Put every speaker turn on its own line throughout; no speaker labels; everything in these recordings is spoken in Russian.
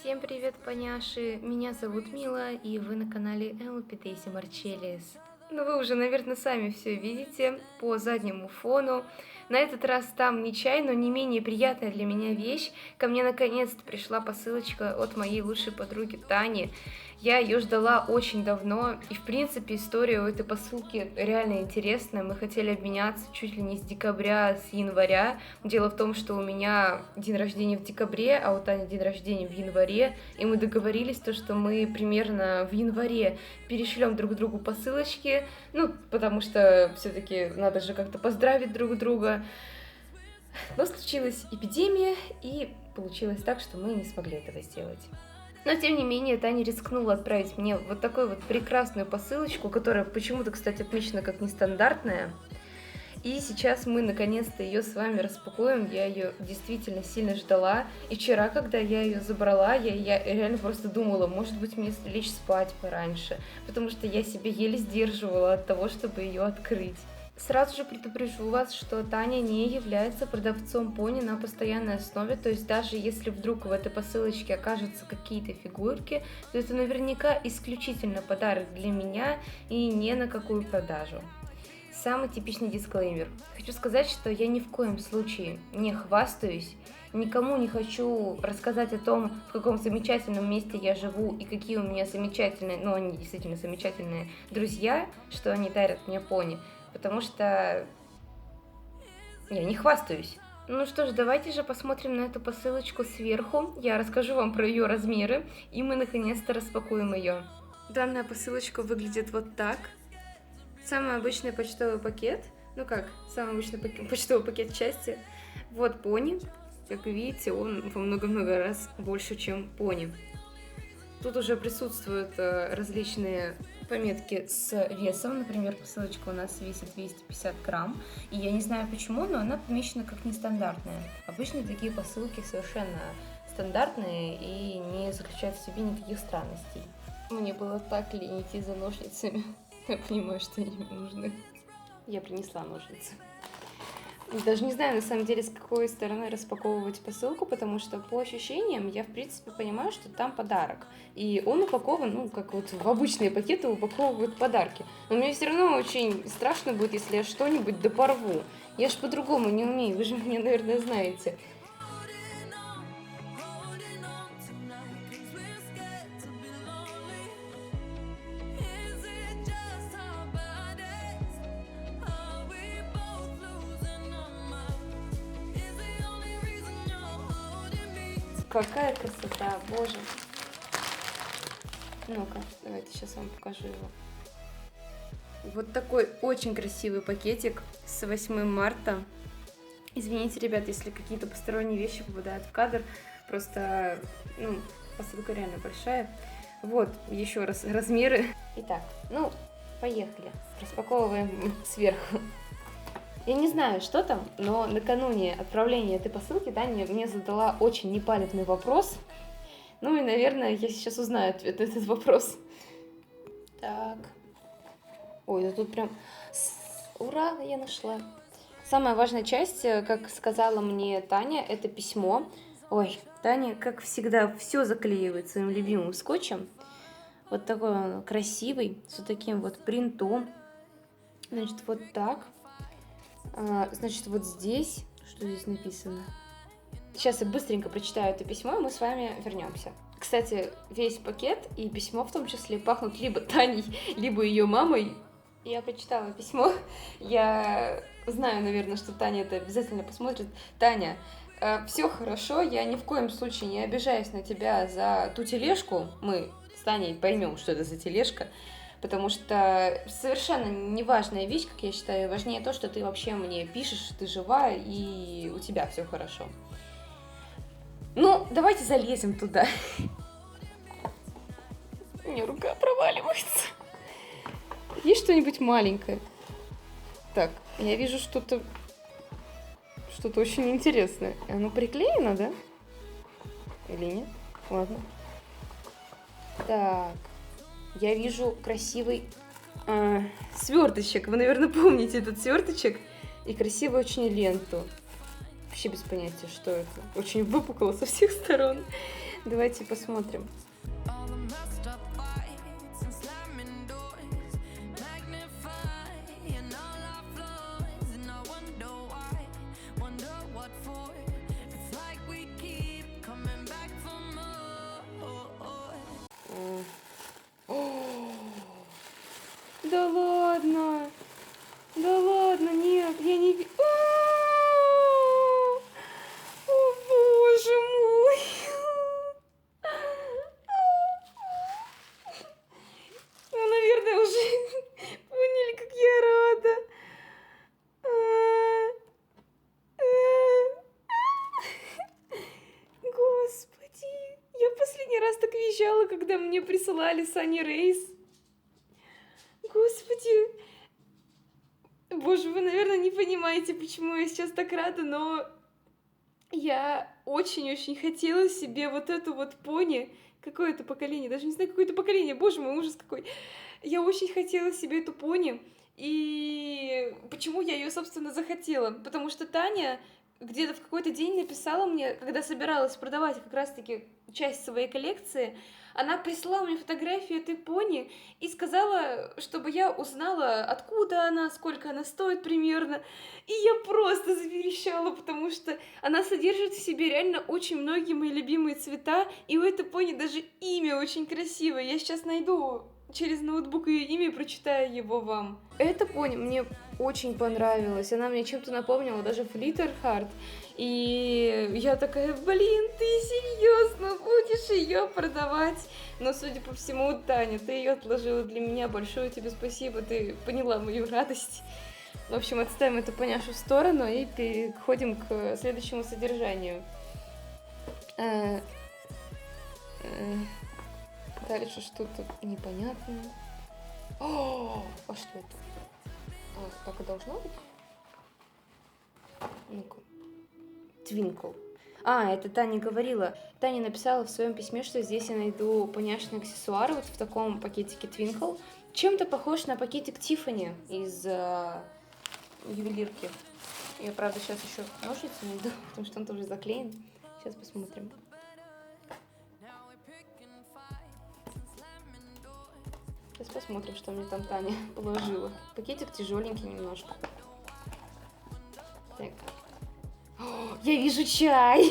Всем привет, поняши! Меня зовут Мила, и вы на канале Elpidesi Marcellis. Ну, вы уже, наверное, сами все видите по заднему фону. На этот раз там не чай, но не менее приятная для меня вещь. Ко мне наконец-то пришла посылочка от моей лучшей подруги Тани. Я ее ждала очень давно, и в принципе история у этой посылки реально интересная. Мы хотели обменяться чуть ли не с декабря, с января. Дело в том, что у меня день рождения в декабре, а у Тани день рождения в январе, и мы договорились, что мы примерно в январе перешлем друг другу посылочки, ну, потому что все-таки надо же как-то поздравить друг друга. Но случилась эпидемия, и получилось так, что мы не смогли этого сделать. Но, тем не менее, Таня рискнула отправить мне вот такую вот прекрасную посылочку, которая почему-то, кстати, отмечена как нестандартная. И сейчас мы наконец-то ее с вами распакуем. Я ее действительно сильно ждала. И вчера, когда я ее забрала, я реально просто думала, может быть, мне лечь спать пораньше, потому что я себя еле сдерживала от того, чтобы ее открыть. Сразу же предупрежу вас, что Таня не является продавцом пони на постоянной основе, то есть даже если вдруг в этой посылочке окажутся какие-то фигурки, то это наверняка исключительно подарок для меня и не на какую продажу. Самый типичный дисклеймер. Хочу сказать, что я ни в коем случае не хвастаюсь, никому не хочу рассказать о том, в каком замечательном месте я живу и какие у меня замечательные, ну они действительно замечательные друзья, что они дарят мне пони. Потому что я не хвастаюсь. Ну что ж, давайте же посмотрим на эту посылочку сверху. Я расскажу вам про ее размеры, и мы наконец-то распакуем ее. Данная посылочка выглядит вот так. Самый обычный почтовый пакет. Ну как, самый обычный почтовый пакет части. Вот пони. Как вы видите, он во много-много раз больше, чем пони. Тут уже присутствуют различные пометки с весом. Например, посылочка у нас весит 250 грамм. И я не знаю почему, но она помечена как нестандартная. Обычно такие посылки совершенно стандартные и не заключают в себе никаких странностей. Мне было так лень идти за ножницами. Я понимаю, что они мне нужны. Я принесла ножницы. Даже не знаю, на самом деле, с какой стороны распаковывать посылку, потому что по ощущениям я, в принципе, понимаю, что там подарок. И он упакован, ну, как вот в обычные пакеты упаковывают подарки. Но мне все равно очень страшно будет, если я что-нибудь допорву. Я ж по-другому не умею, вы же меня, наверное, знаете. Какая красота, боже. Ну-ка, давайте сейчас вам покажу его. Вот такой очень красивый пакетик с 8 марта. Извините, ребят, если какие-то посторонние вещи попадают в кадр. Просто, ну, посылка реально большая. Вот, еще раз, размеры. Итак, ну, поехали. Распаковываем сверху. Я не знаю, что там, но накануне отправления этой посылки Таня мне задала очень непалевный вопрос. Ну и, наверное, я сейчас узнаю ответ на этот вопрос. Так. Ой, да тут прям... Ура, я нашла. Самая важная часть, как сказала мне Таня, это письмо. Ой, Таня, как всегда, все заклеивает своим любимым скотчем. Вот такой он красивый, с вот таким вот принтом. Значит, вот так. Значит, вот здесь, что здесь написано? Сейчас я быстренько прочитаю это письмо, и мы с вами вернемся. Кстати, весь пакет и письмо в том числе пахнут либо Таней, либо ее мамой. Я прочитала письмо. Я знаю, наверное, что Таня это обязательно посмотрит. Таня, все хорошо, я ни в коем случае не обижаюсь на тебя за ту тележку. Мы с Таней поймем, что это за тележка. Потому что совершенно неважная вещь, как я считаю, важнее то, что ты вообще мне пишешь, ты жива и у тебя все хорошо. Ну, давайте залезем туда. У меня рука проваливается. Есть что-нибудь маленькое? Так, я вижу что-то очень интересное. Оно приклеено, да? Или нет? Ладно. Так. Я вижу красивый сверточек. Вы, наверное, помните этот сверточек. И красивую очень ленту. Вообще без понятия, что это. Очень выпукло со всех сторон. Давайте посмотрим. Да ладно! Да ладно, нет, я не... О, боже мой! Ну, наверное, уже поняли, как я рада. Господи, я последний раз так визжала, когда мне присылали Sunny Rays. Господи, боже, вы, наверное, не понимаете, почему я сейчас так рада, но я очень-очень хотела себе вот эту вот пони. Какое это поколение? Даже не знаю, какое это поколение. Боже мой, ужас какой. Я очень хотела себе эту пони. И почему я ее, собственно, захотела? Потому что Таня где-то в какой-то день написала мне, когда собиралась продавать как раз-таки часть своей коллекции, она прислала мне фотографию этой пони и сказала, чтобы я узнала, откуда она, сколько она стоит примерно. И я просто заверещала, потому что она содержит в себе реально очень многие мои любимые цвета, и у этой пони даже имя очень красивое. Я сейчас найду через ноутбук ее имя и прочитаю его вам. Эта пони мне очень понравилась. Она мне чем-то напомнила даже Flitter Heart. И я такая, блин, ты серьезно будешь ее продавать? Но, судя по всему, Таня, ты ее отложила для меня. Большое тебе спасибо, ты поняла мою радость. В общем, отставим эту поняшу в сторону и переходим к следующему содержанию. Дальше что-то непонятное. О, а что это? Так и должно быть? Ну-ка. Твинкл. Это Таня говорила. Таня написала в своем письме, что здесь я найду поняшные аксессуары вот в таком пакетике Твинкл. Чем-то похож на пакетик Тиффани из ювелирки. Я, правда, сейчас еще ножницы найду, потому что он тоже заклеен. Сейчас посмотрим. Сейчас посмотрим, что мне там Таня положила. Пакетик тяжеленький немножко. Так. О, я вижу чай!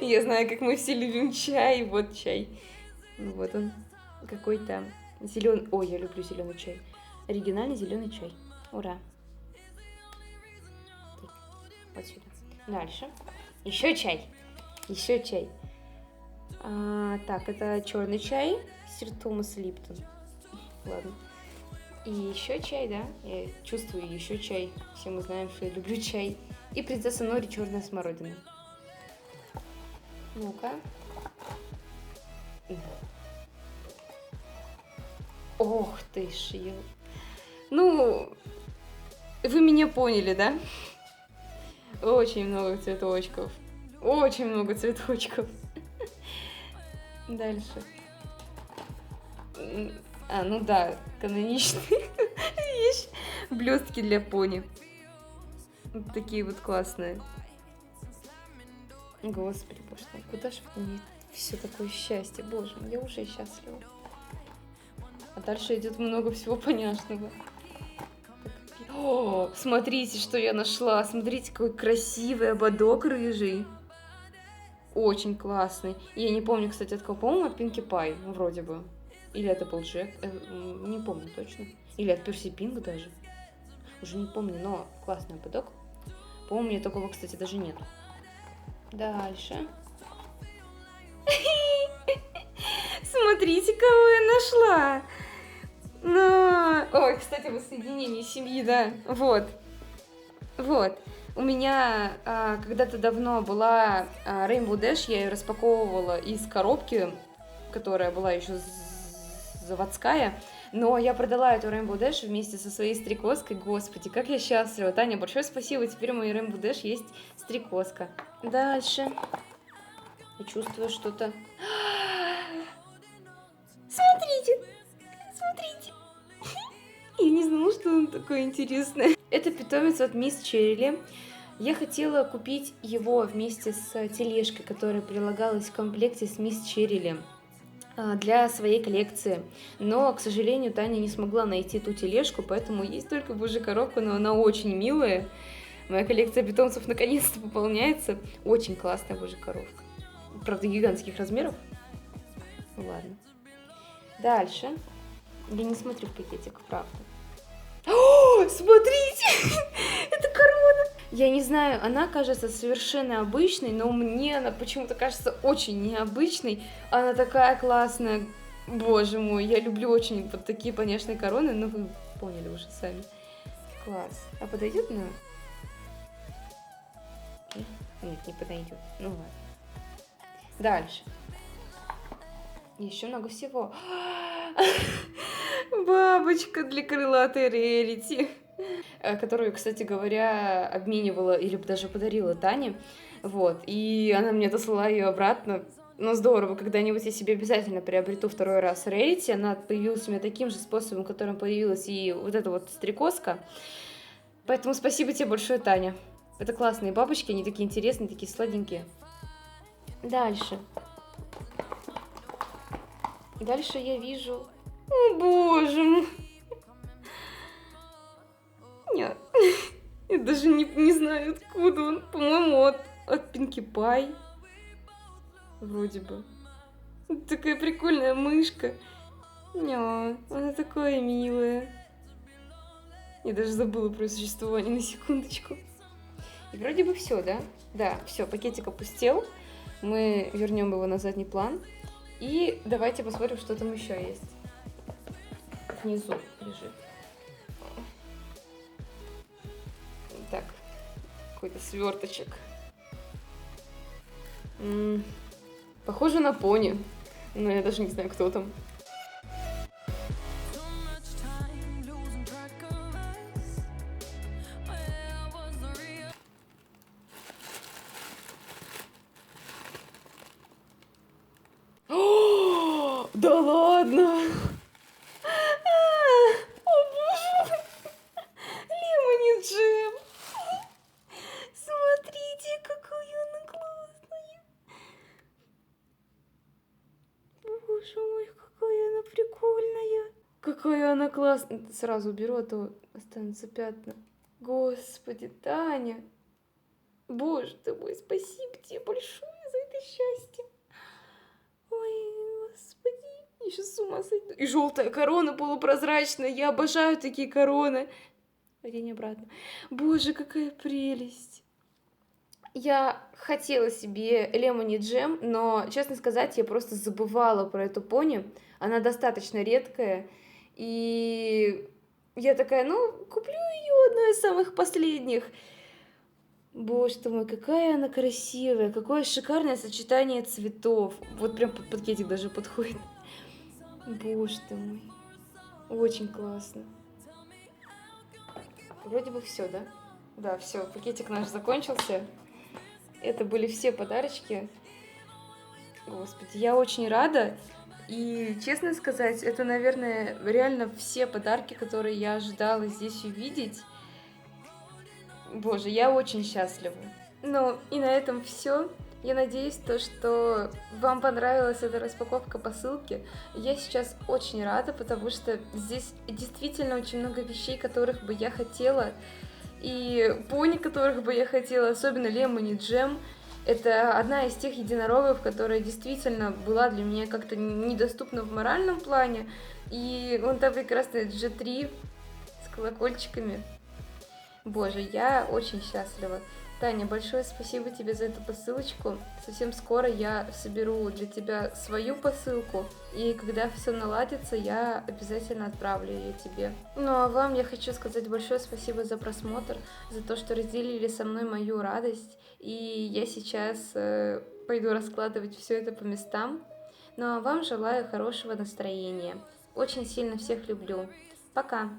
Я знаю, как мы все любим чай. Вот чай. Ну вот он. Какой-то зеленый. Ой, я люблю зеленый чай. Оригинальный зеленый чай. Ура! Так, вот сюда. Дальше. Еще чай. Еще чай. Так, это черный чай. Сир Томас Липтон. Ладно. И еще чай, да? Я чувствую еще чай. Все мы знаем, что я люблю чай. И принцесса Нори черная смородина. Ну-ка. Ох ты ж, ну, вы меня поняли, да? Очень много цветочков. Очень много цветочков. Дальше. Ну да, каноничная вещь. Блестки для пони. Вот такие вот классные. Господи, боже мой, куда же мне все такое счастье? Боже мой, я уже счастлива. А дальше идет много всего поняшного. О, смотрите, что я нашла. Смотрите, какой красивый ободок рыжий. Очень классный. Я не помню, кстати, от кого. По-моему, от Pinkie Pie, вроде бы. Или от Applejack. Не помню точно. Или от Percy Pink даже. Уже не помню, но классный ободок. По-моему, у меня такого, кстати, даже нет. Дальше. Смотрите, кого я нашла. Ой, кстати, воссоединение семьи, да. Вот. У меня когда-то давно была Rainbow Dash, я ее распаковывала из коробки, которая была еще заводская. Но я продала эту Rainbow Dash вместе со своей стрекозкой. Господи, как я счастлива. Таня, большое спасибо. Теперь у моей Rainbow Dash есть стрекозка. Дальше. Я чувствую что-то. Смотрите. Я не знала, что он такой интересный. Это питомец от Мисс Черри. Я хотела купить его вместе с тележкой, которая прилагалась в комплекте с мисс Черрили для своей коллекции. Но, к сожалению, Таня не смогла найти ту тележку, поэтому есть только божья коровка, но она очень милая. Моя коллекция питомцев наконец-то пополняется. Очень классная божья коровка. Правда, гигантских размеров. Ладно. Дальше. Я не смотрю в пакетик, правда. О, смотрите! Это корона! Я не знаю, она кажется совершенно обычной, но мне она почему-то кажется очень необычной. Она такая классная. Боже мой, я люблю очень вот такие понежные короны, но вы поняли уже сами. Класс. А подойдет на... Нет, не подойдет. Ну ладно. Дальше. Еще много всего. Бабочка для крылатой Рерити, которую, кстати говоря, обменивала или даже подарила Тане. Вот. И она мне дослала ее обратно. Ну, здорово, когда-нибудь я себе обязательно приобрету второй раз Рерити. Она появилась у меня таким же способом, которым появилась и вот эта вот стрекозка. Поэтому спасибо тебе большое, Таня. Это классные бабочки, они такие интересные, такие сладенькие. Дальше. Дальше я вижу... О, боже мой. Нет. Я даже не знаю, откуда он. По-моему, от Pinkie Pie. Вроде бы. Такая прикольная мышка. Ня, она такая милая. Я даже забыла про ее существование на секундочку. И вроде бы все, да? Да, все, пакетик опустел. Мы вернем его на задний план. И давайте посмотрим, что там еще есть. Внизу лежит. Так, какой-то сверточек. Похоже на пони. Но я даже не знаю, кто там. О, да ладно! О боже! Лемони Джем! Смотрите, какая она классная! Боже мой, какая она прикольная! Какая она классная! Сразу уберу, а то останутся пятна. Господи, Таня! Боже ты мой, спасибо тебе большое за это счастье! Ой, господи, я сейчас с ума сойду. И желтая корона полупрозрачная, я обожаю такие короны. Одень обратно. Боже, какая прелесть. Я хотела себе Лемони Джем, но, честно сказать, я просто забывала про эту пони. Она достаточно редкая. И я такая, ну, куплю ее, одну из самых последних. Боже ты мой, какая она красивая, какое шикарное сочетание цветов. Вот прям под пакетик даже подходит. Боже ты мой, очень классно. Вроде бы все, да? Да, все, пакетик наш закончился. Это были все подарочки. Господи, я очень рада. И, честно сказать, это, наверное, реально все подарки, которые я ожидала здесь увидеть. Боже, я очень счастлива. Ну, и на этом все. Я надеюсь, что вам понравилась эта распаковка посылки. Я сейчас очень рада, потому что здесь действительно очень много вещей, которых бы я хотела. И пони, которых бы я хотела, особенно Лемони Джем. Это одна из тех единорогов, которая действительно была для меня как-то недоступна в моральном плане. И вон та прекрасная G3 с колокольчиками. Боже, я очень счастлива. Таня, большое спасибо тебе за эту посылочку. Совсем скоро я соберу для тебя свою посылку. И когда все наладится, я обязательно отправлю ее тебе. Ну а вам я хочу сказать большое спасибо за просмотр, за то, что разделили со мной мою радость. И я сейчас пойду раскладывать все это по местам. Ну а вам желаю хорошего настроения. Очень сильно всех люблю. Пока!